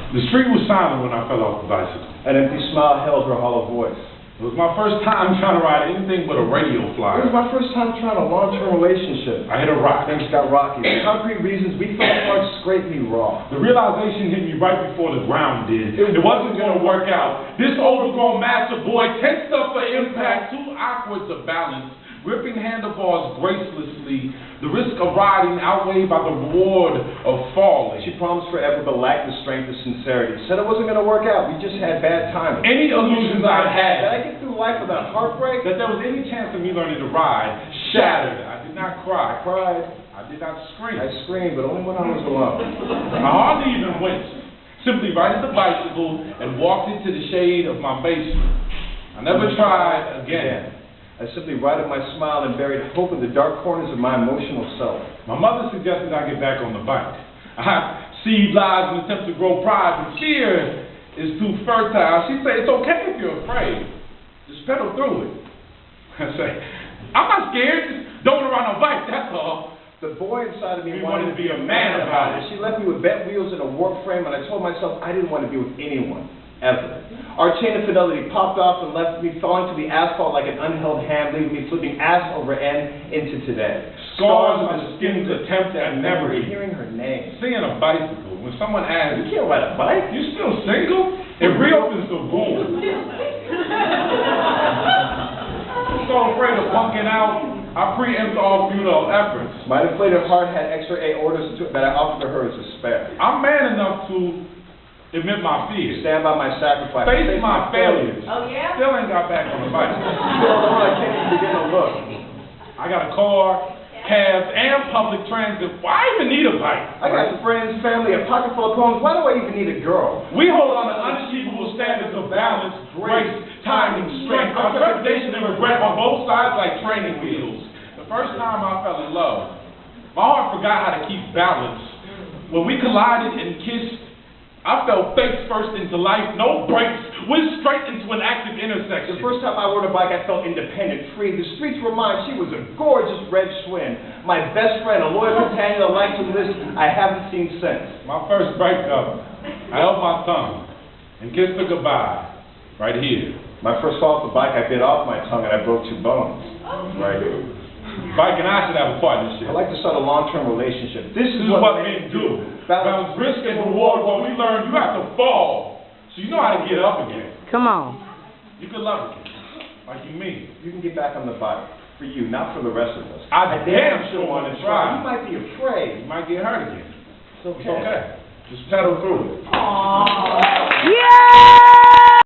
The street was silent when I fell off the bicycle. An empty smile held her hollow voice. It was my first time trying to ride anything but a radio flyer. It was my first time trying a long-term relationship. I hit a rock. Things got rocky. For concrete reasons, we felt hard scrape me raw. The realization hit me right before the ground did. It wasn't going to work out. This overgrown master boy tensed up for impact, too awkward to balance, gripping handlebars gracelessly. The risk of riding outweighed by the reward of falling. She promised forever but lacked the strength of sincerity. Said it wasn't going to work out. We just had bad timing. Any illusions I had Did I get through life without heartbreak? that there was any chance of me learning to ride shattered. I did not cry. I cried. I did not scream. I screamed, but only when I was alone. I hardly even winced. Simply righted the bicycle and walked into the shade of my basement. I never tried again. I simply righted my smile and buried hope in the dark corners of my emotional self. My mother suggested I get back on the bike. I seed lies and attempt to grow pride, but fear is too fertile. She said, it's okay if you're afraid. Just pedal through it. I say, I'm not scared. Just don't want to ride on a bike, that's all. The boy inside of me wanted to be a man about it. She left me with bent wheels and a warped frame, and I told myself I didn't want to be with anyone, ever. Our chain of fidelity popped off and left me falling to the asphalt like an unheld hand, leaving me flipping ass over end into today. Scars on the skin's attempt at never hearing her name. Seeing a bicycle, when someone asks, You can't ride a bike? you still single? It reopens the wound. I'm so afraid of punking out, I preempt all futile efforts. My inflated heart had extra aortas that I offered to her as a spare. I'm man enough to admit my fears, Stand by my sacrifice. face my failures. Oh, yeah? Still ain't got back on the bike. Still alone, I can't even begin to look. I got a car, cabs, and public transit. Why even need a bike? I got friends, family, a pocket full of poems. Why do I even need a girl? We hold on to unachievable standards of balance, grace, timing, strength, our trepidation and regret on both sides like training wheels. The first time I fell in love, my heart forgot how to keep balance. When we collided and kissed, I fell face first into life, no brakes, went straight into an active intersection. The first time I rode a bike, I felt independent, free. The streets were mine. She was a gorgeous red Schwinn. My best friend, a loyal companion, a life to list I haven't seen since. My first breakup, I held my tongue and kissed her goodbye, right here. My first fall off the bike, I bit off my tongue and I broke 2 bones. Right here. Bike and I should have a partnership. I'd like to start a long-term relationship. This is what men do. Balance risk and reward. What we learn, you have to fall, so you know how to get up again. Come on. You can love again, like you mean. You can get back on the bike. For you, not for the rest of us. I damn sure want to try. You might be afraid. You might get hurt again. It's okay. It's okay. Just pedal through it. Aww.